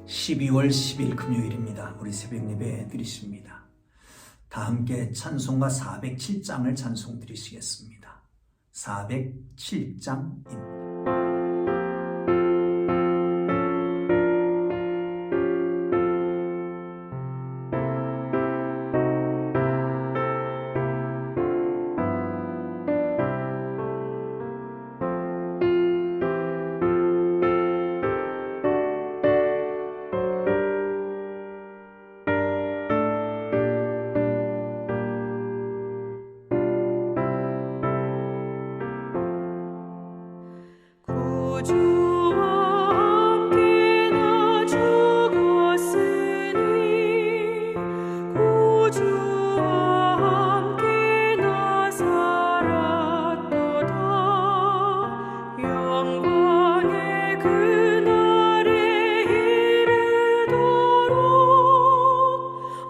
12월 10일 금요일입니다. 우리 새벽 예배 드리십니다. 다 함께 찬송가 407장을 찬송 드리시겠습니다. 407장입니다.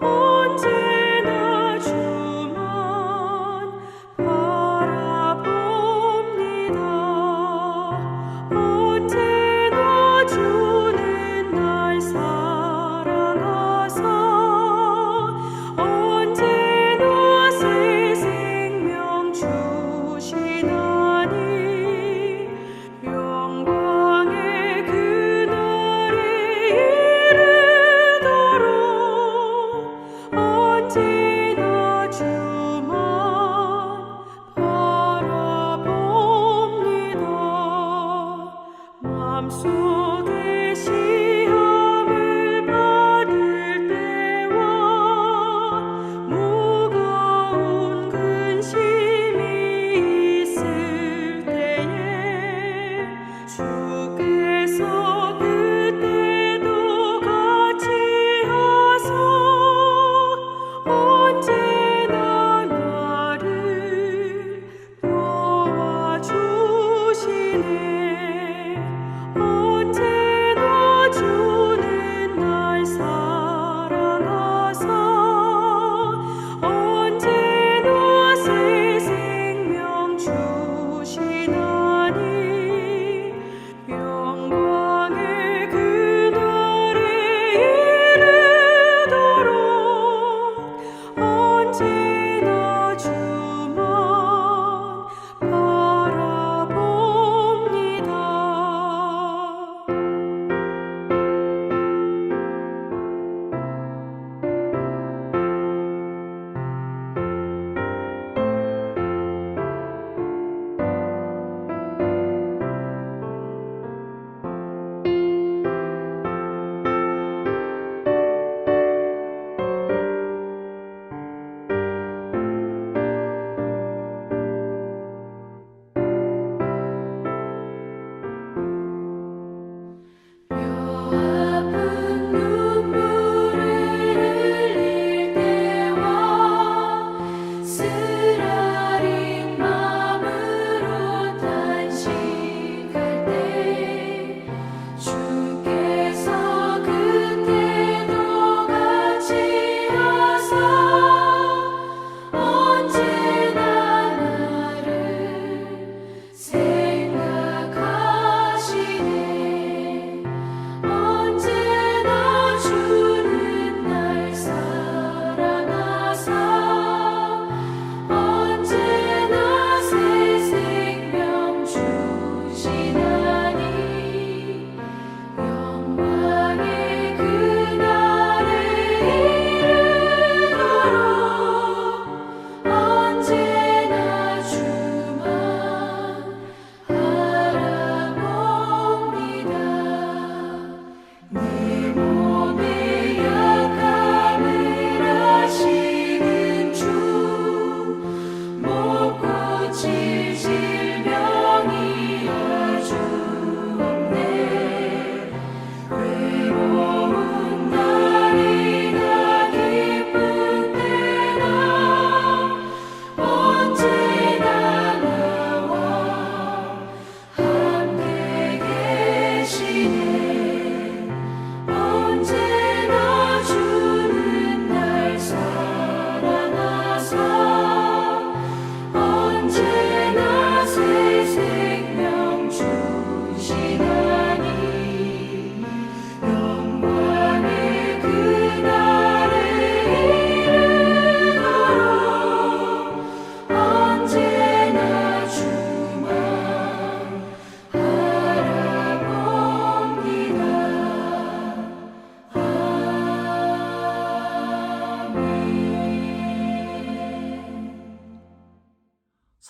언제나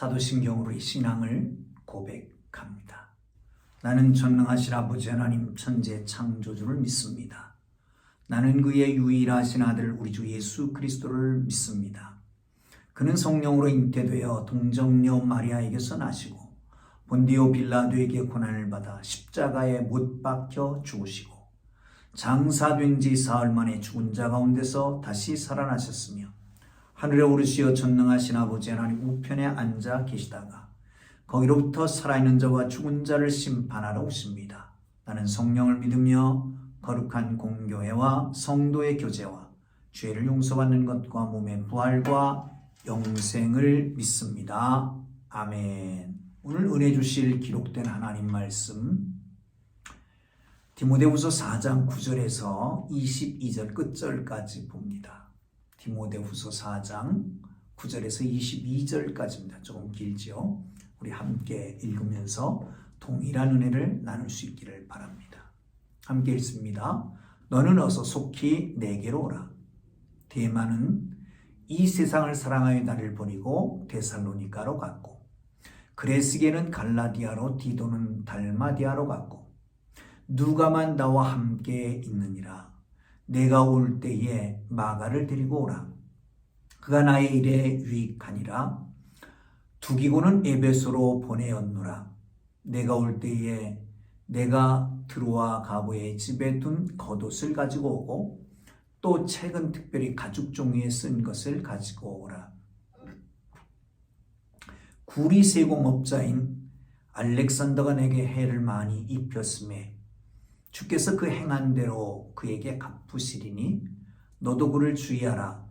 사도신경으로 이 신앙을 고백합니다. 나는 전능하신 아버지 하나님 천재 창조주를 믿습니다. 나는 그의 유일하신 아들 우리 주 예수 그리스도를 믿습니다. 그는 성령으로 잉태되어 동정녀 마리아에게서 나시고 본디오 빌라도에게 고난을 받아 십자가에 못 박혀 죽으시고 장사된 지 사흘 만에 죽은 자 가운데서 다시 살아나셨으며 하늘에 오르시어 전능하신 아버지 하나님 우편에 앉아 계시다가 거기로부터 살아있는 자와 죽은 자를 심판하러 오십니다. 나는 성령을 믿으며 거룩한 공교회와 성도의 교제와 죄를 용서받는 것과 몸의 부활과 영생을 믿습니다. 아멘. 오늘 은혜 주실 기록된 하나님 말씀 디모데후서 4장 9절에서 22절 끝절까지 봅니다. 디모데후서 4장 9절에서 22절까지입니다. 조금 길죠. 우리 함께 읽으면서 동일한 은혜를 나눌 수 있기를 바랍니다. 함께 읽습니다. 너는 어서 속히 내게로 오라. 데마는 이 세상을 사랑하여 나를 버리고 데살로니가로 갔고 그레스게는 갈라디아로 디도는 달마디아로 갔고 누가만 나와 함께 있느니라. 내가 올 때에 마가를 데리고 오라. 그가 나의 일에 유익하니라. 두기고는 에베소로 보내었노라. 내가 올 때에 내가 드로아 가보의 집에 둔 겉옷을 가지고 오고 또 책은 특별히 가죽 종이에 쓴 것을 가지고 오라. 구리 세공업자인 알렉산더가 내게 해를 많이 입혔음에 주께서 그 행한 대로 그에게 갚으시리니 너도 그를 주의하라.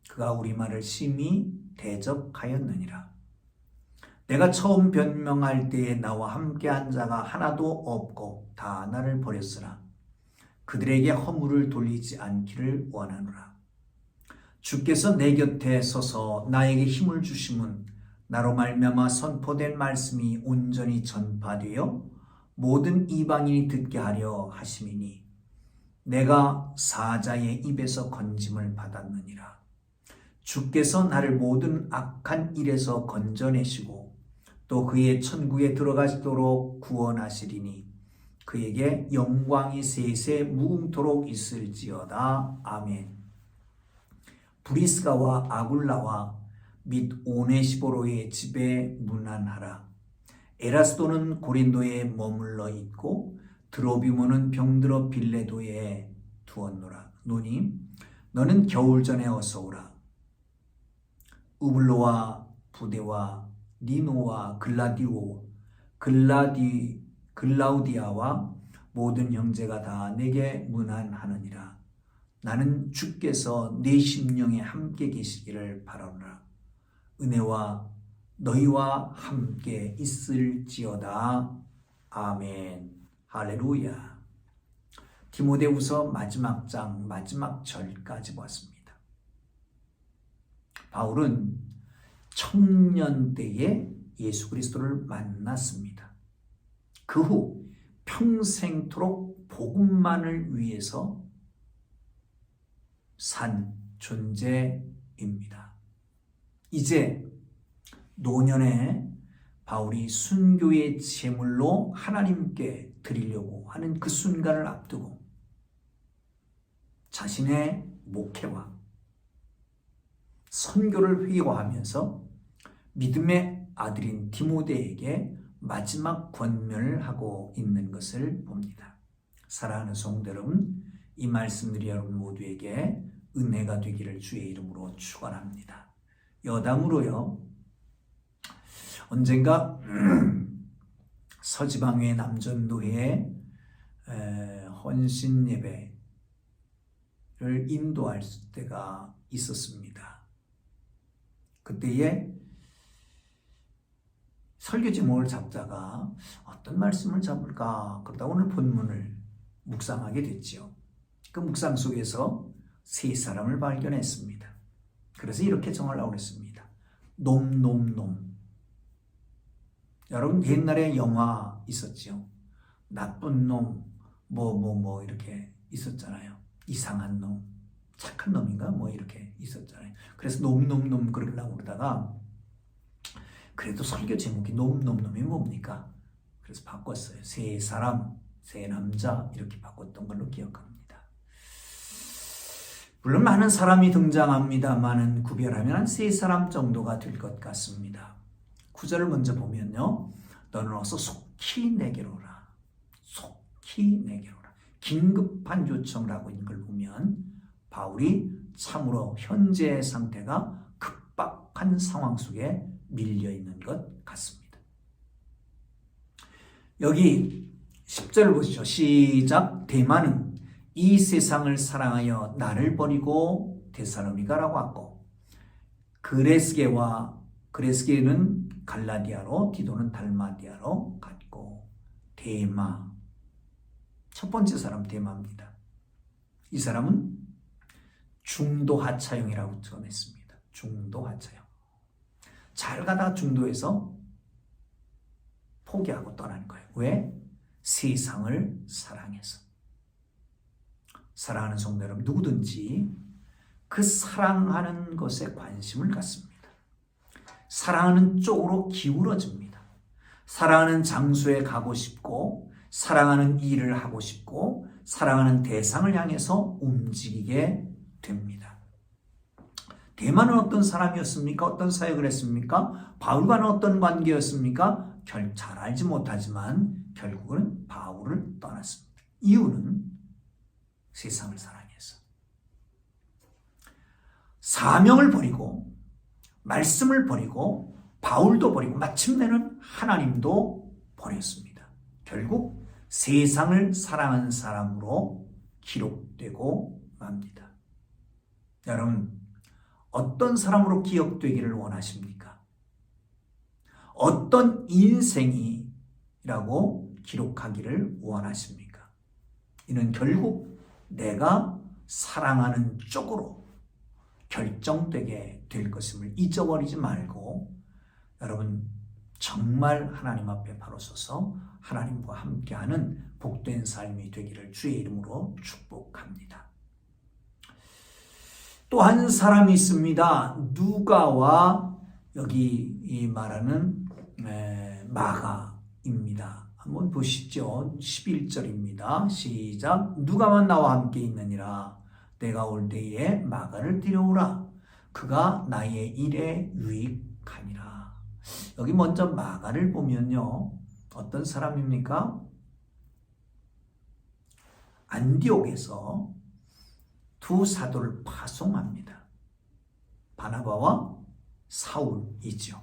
그가 우리 말을 심히 대적하였느니라. 내가 처음 변명할 때에 나와 함께한 자가 하나도 없고 다 나를 버렸으나 그들에게 허물을 돌리지 않기를 원하노라. 주께서 내 곁에 서서 나에게 힘을 주심은 나로 말미암아 선포된 말씀이 온전히 전파되어 모든 이방인이 듣게 하려 하심이니 내가 사자의 입에서 건짐을 받았느니라. 주께서 나를 모든 악한 일에서 건져내시고 또 그의 천국에 들어가시도록 구원하시리니 그에게 영광이 세세 무궁토록 있을지어다. 아멘. 브리스가와 아굴라와 및 오네시보로의 집에 문안하라. 에라스도는 고린도에 머물러 있고 드로비모는 병들어 빌레도에 두었노라. 노니 너는 겨울 전에 어서 오라. 우블로와 부데와 니노와 글라우디아와 모든 형제가 다 내게 문안하느니라. 나는 주께서 내 심령에 함께 계시기를 바라노라. 은혜와 너희와 함께 있을지어다. 아멘. 할렐루야. 디모데후서 마지막 장 마지막 절까지 보았습니다. 바울은 청년 때에 예수 그리스도를 만났습니다. 그 후 평생토록 복음만을 위해서 산 존재입니다. 이제 노년에 바울이 순교의 제물로 하나님께 드리려고 하는 그 순간을 앞두고 자신의 목회와 선교를 회고하면서 믿음의 아들인 디모데에게 마지막 권면을 하고 있는 것을 봅니다. 사랑하는 성도 여러분, 이 말씀들이 여러분 모두에게 은혜가 되기를 주의 이름으로 축원합니다. 여담으로요, 언젠가 서지방회 남전도회에 헌신 예배를 인도할 때가 있었습니다. 그때에 설교 제목을 잡다가 어떤 말씀을 잡을까 그러다 오늘 본문을 묵상하게 됐지요. 그 묵상 속에서 세 사람을 발견했습니다. 그래서 이렇게 정하려고 했습니다. 놈. 여러분 옛날에 영화 있었죠. 나쁜 놈, 뭐 이렇게 있었잖아요. 이상한 놈, 착한 놈인가 뭐 이렇게 있었잖아요. 그래서 놈 그러려고 그러다가 그래도 설교 제목이 놈놈놈이 뭡니까? 그래서 바꿨어요. 세 사람, 세 남자 이렇게 바꿨던 걸로 기억합니다. 물론 많은 사람이 등장합니다만은 구별하면 한 세 사람 정도가 될 것 같습니다. 9절을 먼저 보면요. 너는 어서 속히 내게로 오라. 속히 내게로 오라. 긴급한 요청을 하고 있는 걸 보면 바울이 참으로 현재 상태가 급박한 상황 속에 밀려 있는 것 같습니다. 여기 10절 보시죠. 시작. 대만은 이 세상을 사랑하여 나를 버리고 데살로니가라고 하고 그레스게는 갈라디아로 디도는 달마디아로 갔고 데마 첫 번째 사람 데마입니다. 이 사람은 중도 하차형이라고 전했습니다. 중도 하차형. 잘 가다가 중도에서 포기하고 떠난 거예요. 왜? 세상을 사랑해서. 사랑하는 성도 여러분, 누구든지 그 사랑하는 것에 관심을 갖습니다. 사랑하는 쪽으로 기울어집니다. 사랑하는 장소에 가고 싶고, 사랑하는 일을 하고 싶고, 사랑하는 대상을 향해서 움직이게 됩니다. 대만은 어떤 사람이었습니까? 어떤 사역을 했습니까? 바울과는 어떤 관계였습니까? 잘 알지 못하지만 결국은 바울을 떠났습니다. 이유는 세상을 사랑해서. 사명을 버리고 말씀을 버리고 바울도 버리고 마침내는 하나님도 버렸습니다. 결국 세상을 사랑하는 사람으로 기록되고 맙니다. 여러분, 어떤 사람으로 기억되기를 원하십니까? 어떤 인생이라고 기록하기를 원하십니까? 이는 결국 내가 사랑하는 쪽으로 결정되게 될 것임을 잊어버리지 말고 여러분 정말 하나님 앞에 바로 서서 하나님과 함께하는 복된 삶이 되기를 주의 이름으로 축복합니다. 또 한 사람이 있습니다. 누가와 여기 이 말하는 마가입니다. 한번 보시죠. 11절입니다. 시작. 누가만 나와 함께 있느니라. 내가 올 때에 마가를 데려오라. 그가 나의 일에 유익하니라. 여기 먼저 마가를 보면요. 어떤 사람입니까? 안디옥에서 두 사도를 파송합니다. 바나바와 사울이죠.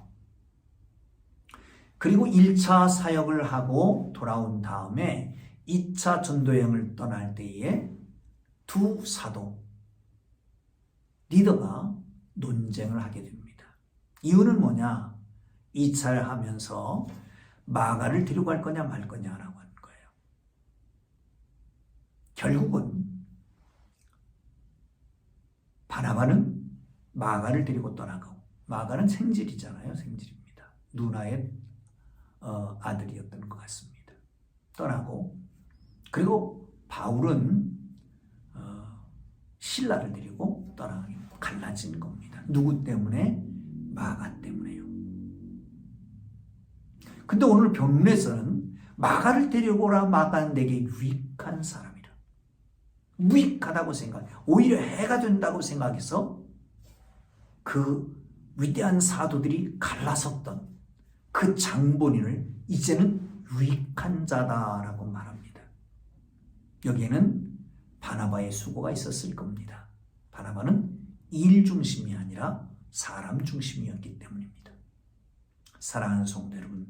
그리고 1차 사역을 하고 돌아온 다음에 2차 전도여행을 떠날 때에 두 사도 리더가 논쟁을 하게 됩니다. 이유는 뭐냐? 2차를 하면서 마가를 데리고 갈 거냐 말 거냐라고 하는 거예요. 결국은 바나바는 마가를 데리고 떠나가고, 마가는 생질이잖아요. 생질입니다. 누나의 아들이었던 것 같습니다. 떠나고, 그리고 바울은 신라를 데리고 떠나기 갈라진 겁니다. 누구 때문에? 마가 때문에요. 근데 오늘 본문에서는 마가를 데려오라. 마가는 내게 유익한 사람이라. 무익하다고 생각해요. 오히려 해가 된다고 생각해서 그 위대한 사도들이 갈라섰던 그 장본인을 이제는 유익한 자다라고 말합니다. 여기에는 바나바의 수고가 있었을 겁니다. 바나바는 일 중심이 아니라 사람 중심이었기 때문입니다. 사랑하는 성도 여러분,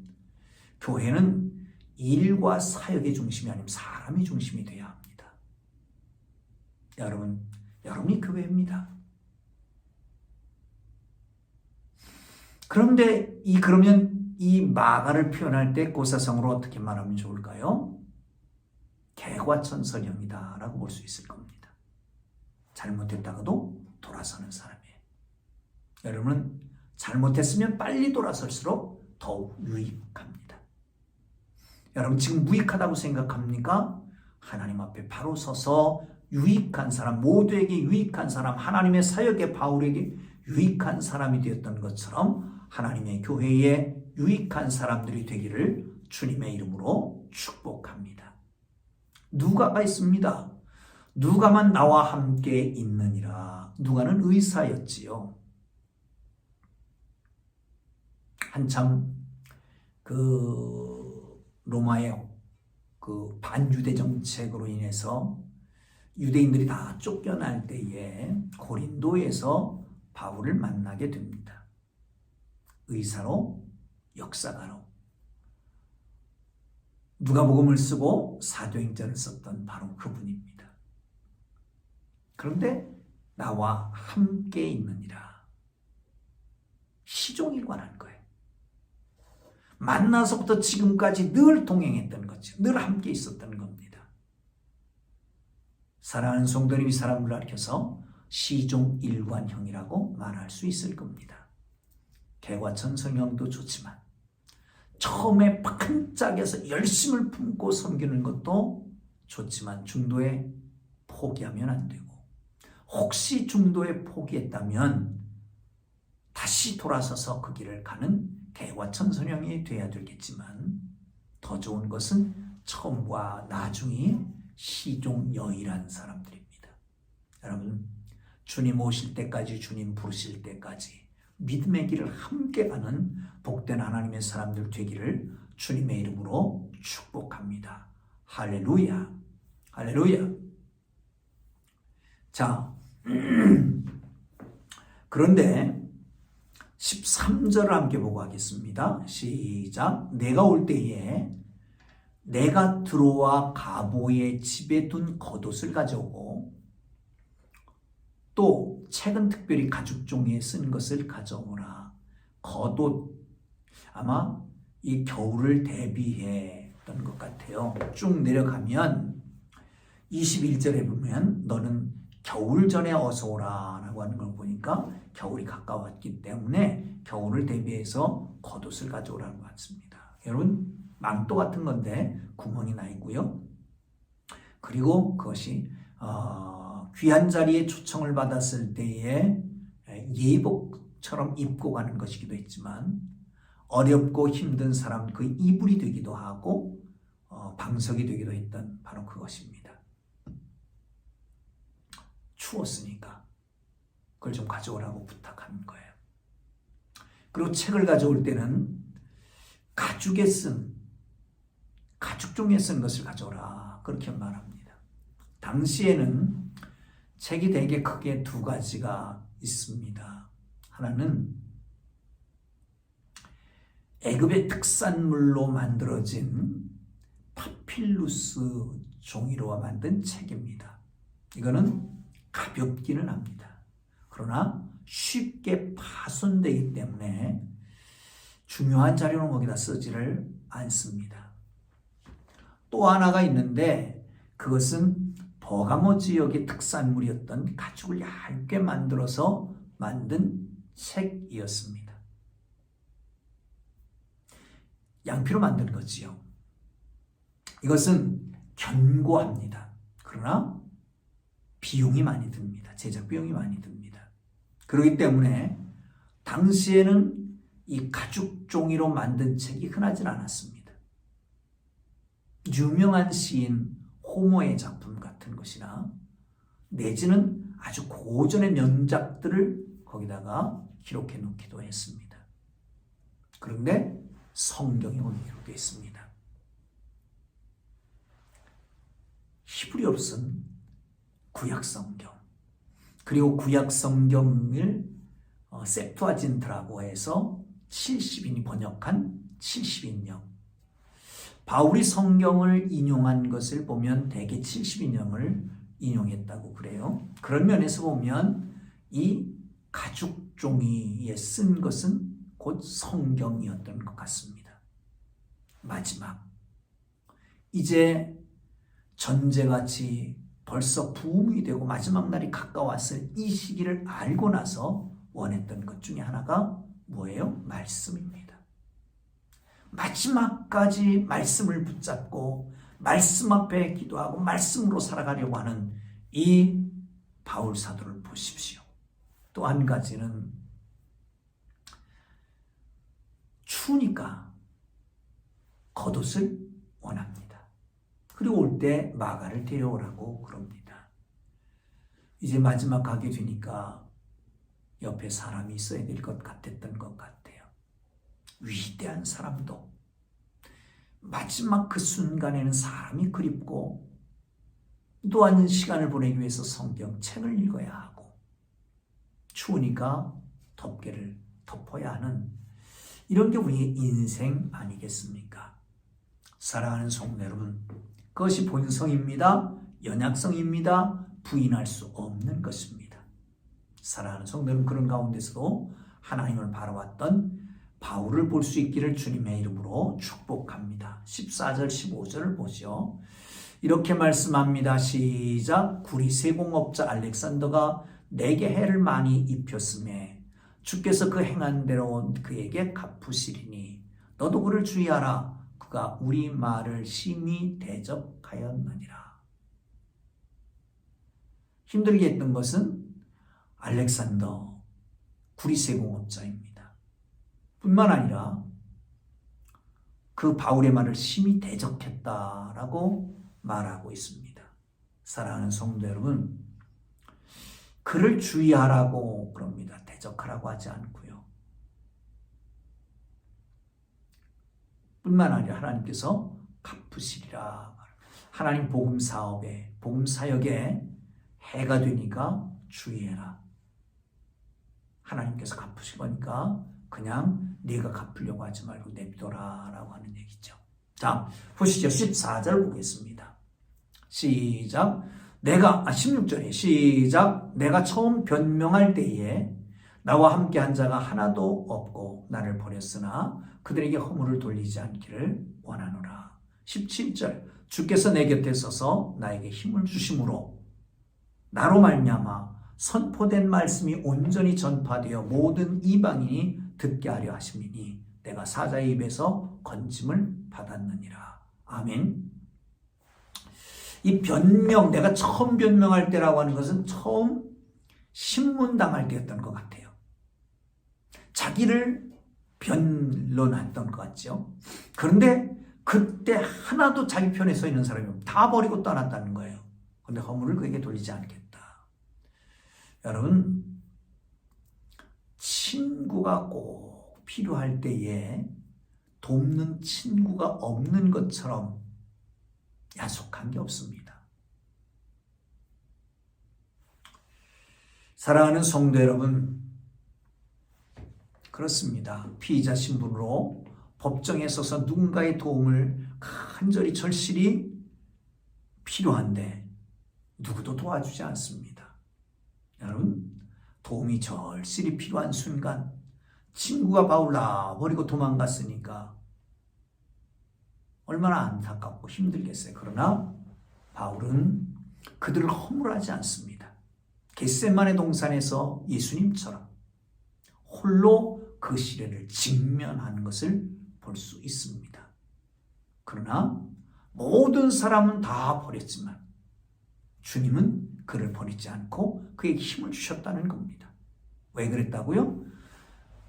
교회는 일과 사역의 중심이 아니면 사람이 중심이 되어야 합니다. 여러분이 교회입니다. 그런데 그러면 이 마가를 표현할 때 고사성어로 어떻게 말하면 좋을까요? 개과천선형이다 라고 볼 수 있을 겁니다. 잘못했다가도 돌아서는 사람이에요. 여러분은 잘못했으면 빨리 돌아설수록 더욱 유익합니다. 여러분 지금 무익하다고 생각합니까? 하나님 앞에 바로 서서 유익한 사람, 모두에게 유익한 사람, 하나님의 사역에 바울에게 유익한 사람이 되었던 것처럼 하나님의 교회에 유익한 사람들이 되기를 주님의 이름으로 축복합니다. 누가가 있습니다. 누가만 나와 함께 있느니라. 누가는 의사였지요. 한참 로마의 반유대 정책으로 인해서 유대인들이 다 쫓겨날 때에 고린도에서 바울을 만나게 됩니다. 의사로, 역사가로, 누가복음을 쓰고 사도행전을 썼던 바로 그분입니다. 그런데 나와 함께 있느니라. 시종일관한 거예요. 만나서부터 지금까지 늘 동행했던 거죠. 늘 함께 있었던 겁니다. 사랑하는 성도님, 이 사람을 가르쳐서 시종일관형이라고 말할 수 있을 겁니다. 개과천선형도 좋지만 처음에 반짝여서 열심을 품고 섬기는 것도 좋지만 중도에 포기하면 안 되고, 혹시 중도에 포기했다면 다시 돌아서서 그 길을 가는 개과천선형이 돼야 되겠지만, 더 좋은 것은 처음과 나중이 시종여일한 사람들입니다. 여러분, 주님 오실 때까지, 주님 부르실 때까지 믿음의 길을 함께 가는 복된 하나님의 사람들 되기를 주님의 이름으로 축복합니다. 할렐루야, 할렐루야. 자, 그런데 13절을 함께 보고 하겠습니다. 시작. 내가 올 때에 내가 들어와 가보의 집에 둔 겉옷을 가져오고, 또 책은 특별히 가죽 종이에 쓴 것을 가져오라. 겉옷, 아마 이 겨울을 대비했던 것 같아요. 쭉 내려가면 21절에 보면 너는 겨울 전에 어서 오라 라고 하는 걸 보니까 겨울이 가까웠기 때문에 겨울을 대비해서 겉옷을 가져오라는 것 같습니다. 여러분, 망토 같은 건데 구멍이 나 있고요. 그리고 그것이 귀한 자리에 초청을 받았을 때에 예복처럼 입고 가는 것이기도 했지만, 어렵고 힘든 사람 그 이불이 되기도 하고 방석이 되기도 했던 바로 그것입니다. 추웠으니까 그걸 좀 가져오라고 부탁한 거예요. 그리고 책을 가져올 때는 가죽에 쓴, 가죽종이에 쓴 것을 가져오라, 그렇게 말합니다. 당시에는 책이 되게 크게 두 가지가 있습니다. 하나는 애굽의 특산물로 만들어진 파필루스 종이로 만든 책입니다. 이거는 가볍기는 합니다. 그러나 쉽게 파손되기 때문에 중요한 자료는 거기다 쓰지를 않습니다. 또 하나가 있는데, 그것은 버가모 지역의 특산물이었던 가죽을 얇게 만들어서 만든 책이었습니다. 양피로 만든 거지요. 이것은 견고합니다. 그러나 비용이 많이 듭니다. 제작 비용이 많이 듭니다. 그렇기 때문에 당시에는 이 가죽 종이로 만든 책이 흔하진 않았습니다. 유명한 시인 호모의 작품 같은 것이나 내지는 아주 고전의 명작들을 거기다가 기록해 놓기도 했습니다. 그런데 성경이 오늘 기록되어 있습니다. 히브리어로 쓴 구약성경, 그리고 구약성경을 셉투아진트라고 해서 70인이 번역한 70인령, 바울이 성경을 인용한 것을 보면 대개 70인령을 인용했다고 그래요. 그런 면에서 보면 이 가죽 종이에 쓴 것은 곧 성경이었던 것 같습니다. 마지막, 이제 전제같이 벌써 부흥이 되고 마지막 날이 가까웠을 이 시기를 알고 나서 원했던 것 중에 하나가 뭐예요? 말씀입니다. 마지막까지 말씀을 붙잡고 말씀 앞에 기도하고 말씀으로 살아가려고 하는 이 바울 사도를 보십시오. 또 한 가지는 추우니까 겉옷을 원합니다. 그리고 올 때 마가를 데려오라고 그럽니다. 이제 마지막 가게 되니까 옆에 사람이 있어야 될 것 같았던 것 같아요. 위대한 사람도 마지막 그 순간에는 사람이 그립고 또 시간을 보내기 위해서 성경책을 읽어야 하고 추우니까 덮개를 덮어야 하는 이런 게 우리의 인생 아니겠습니까? 사랑하는 성도 여러분, 그것이 본성입니다. 연약성입니다. 부인할 수 없는 것입니다. 사랑하는 성도 여러분, 그런 가운데서도 하나님을 바라봤던 바울을 볼 수 있기를 주님의 이름으로 축복합니다. 14절 15절을 보죠. 이렇게 말씀합니다. 시작. 구리세공업자 알렉산더가 내게 해를 많이 입혔음에 주께서 그 행한 대로 그에게 갚으시리니 너도 그를 주의하라. 그가 우리 말을 심히 대적하였느니라. 힘들게 했던 것은 알렉산더 구리세공업자입니다. 뿐만 아니라 그 바울의 말을 심히 대적했다라고 말하고 있습니다. 사랑하는 성도 여러분, 그를 주의하라고 그럽니다. 대적하라고 하지 않고요. 뿐만 아니라 하나님께서 갚으시리라. 하나님 복음 사업에, 복음 사역에 해가 되니까 주의해라. 하나님께서 갚으실 거니까 그냥 네가 갚으려고 하지 말고 냅둬라 라고 하는 얘기죠. 자, 보시죠. 14절 보겠습니다. 시작. 16절에 시작. 내가 처음 변명할 때에 나와 함께 한 자가 하나도 없고 나를 버렸으나 그들에게 허물을 돌리지 않기를 원하노라. 17절. 주께서 내 곁에 서서 나에게 힘을 주심으로 나로 말미암아 선포된 말씀이 온전히 전파되어 모든 이방인이 듣게 하려 하심이니 내가 사자의 입에서 건짐을 받았느니라. 아멘. 이 변명, 내가 처음 변명할 때라고 하는 것은 처음 신문당할 때였던 것 같아요. 자기를 변론했던 것 같죠. 그런데 그때 하나도 자기 편에 서 있는 사람이 다 버리고 떠났다는 거예요. 그런데 허물을 그에게 돌리지 않겠다. 여러분, 친구가 꼭 필요할 때에 돕는 친구가 없는 것처럼 야속한 게 없습니다. 사랑하는 성도 여러분, 그렇습니다. 피의자 신분으로 법정에 서서 누군가의 도움을 간절히 절실히 필요한데 누구도 도와주지 않습니다. 여러분, 도움이 절실히 필요한 순간 친구가 바울 놔버리고 도망갔으니까 얼마나 안타깝고 힘들겠어요. 그러나 바울은 그들을 허물하지 않습니다. 겟세마네 동산에서 예수님처럼 홀로 그 시련을 직면하는 것을 볼 수 있습니다. 그러나 모든 사람은 다 버렸지만 주님은 그를 버리지 않고 그에게 힘을 주셨다는 겁니다. 왜 그랬다고요?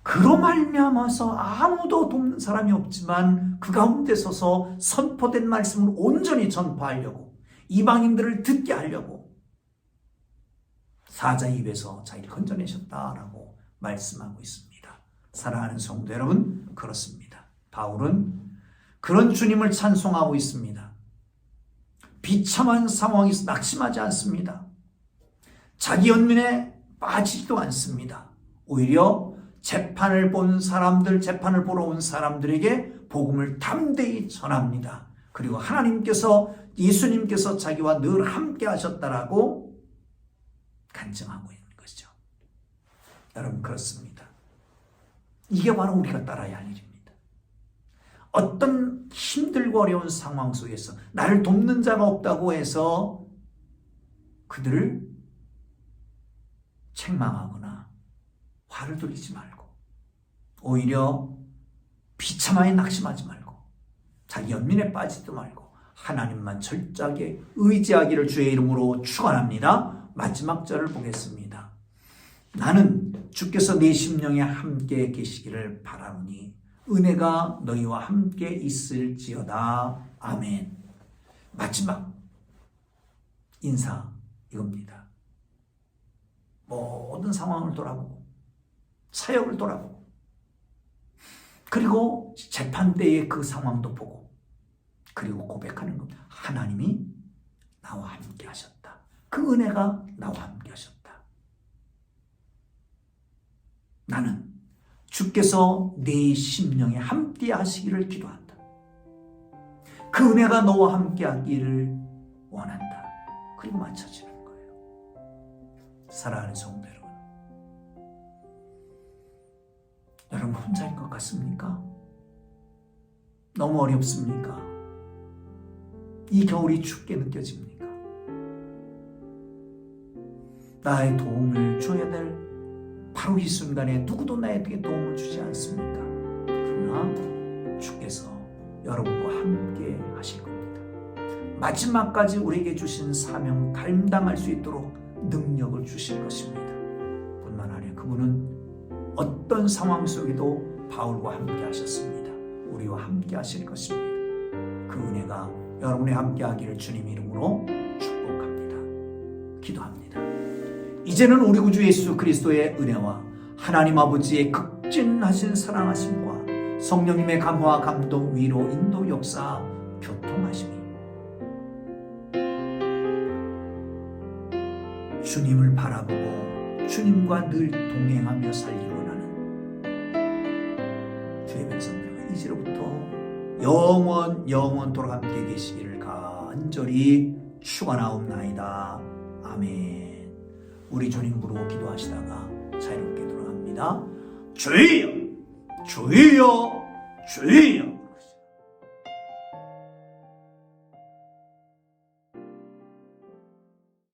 그로 말미암아서 아무도 돕는 사람이 없지만 그 가운데 서서 선포된 말씀을 온전히 전파하려고, 이방인들을 듣게 하려고 사자 입에서 자기를 건져내셨다라고 말씀하고 있습니다. 사랑하는 성도 여러분, 그렇습니다. 바울은 그런 주님을 찬송하고 있습니다. 비참한 상황에서 낙심하지 않습니다. 자기 연민에 빠지지도 않습니다. 오히려 재판을 보러 온 사람들에게 복음을 담대히 전합니다. 그리고 예수님께서 자기와 늘 함께 하셨다라고 간증하고 있는 것이죠. 여러분, 그렇습니다. 이게 바로 우리가 따라야 할 일입니다. 어떤 힘들고 어려운 상황 속에서 나를 돕는 자가 없다고 해서 그들을 책망하거나 화를 돌리지 말고 오히려 비참하게 낙심하지 말고 자기 연민에 빠지지도 말고 하나님만 철저하게 의지하기를 주의 이름으로 축원합니다. 마지막 절을 보겠습니다. 나는 주께서 내 심령에 함께 계시기를 바라노니 은혜가 너희와 함께 있을지어다. 아멘. 마지막 인사 이겁니다. 모든 상황을 돌아보고 사역을 돌아보고 그리고 재판대의 그 상황도 보고 그리고 고백하는 겁니다. 하나님이 나와 함께 하셨다. 그 은혜가 나와 함께 하셨다. 나는 주께서 내 심령에 함께 하시기를 기도한다. 그 은혜가 너와 함께 하기를 원한다. 그리고 맞춰지는 거예요. 사랑하는 성도 여러분, 여러분 혼자인 것 같습니까? 너무 어렵습니까? 이 겨울이 춥게 느껴집니까? 나의 도움을 줘야 될 바로 이 순간에 누구도 나에게 도움을 주지 않습니까? 그러나 주께서 여러분과 함께 하실 겁니다. 마지막까지 우리에게 주신 사명 감당할 수 있도록 능력을 주실 것입니다. 뿐만 아니라 그분은 어떤 상황 속에도 바울과 함께 하셨습니다. 우리와 함께 하실 것입니다. 그 은혜가 여러분의 함께 하기를 주님 이름으로 축복합니다. 기도합니다. 이제는 우리 구주 예수 그리스도의 은혜와 하나님 아버지의 극진하신 사랑하심과 성령님의 감화, 감동, 위로, 인도, 역사, 교통하심이 주님을 바라보고 주님과 늘 동행하며 살기로 하는 주의 백성들과 이제로부터 영원토록 함께 계시기를 간절히 축원하옵나이다. 아멘. 우리 주님 부르고 기도하시다가 자유롭게 돌아갑니다. 주여, 주여, 주여.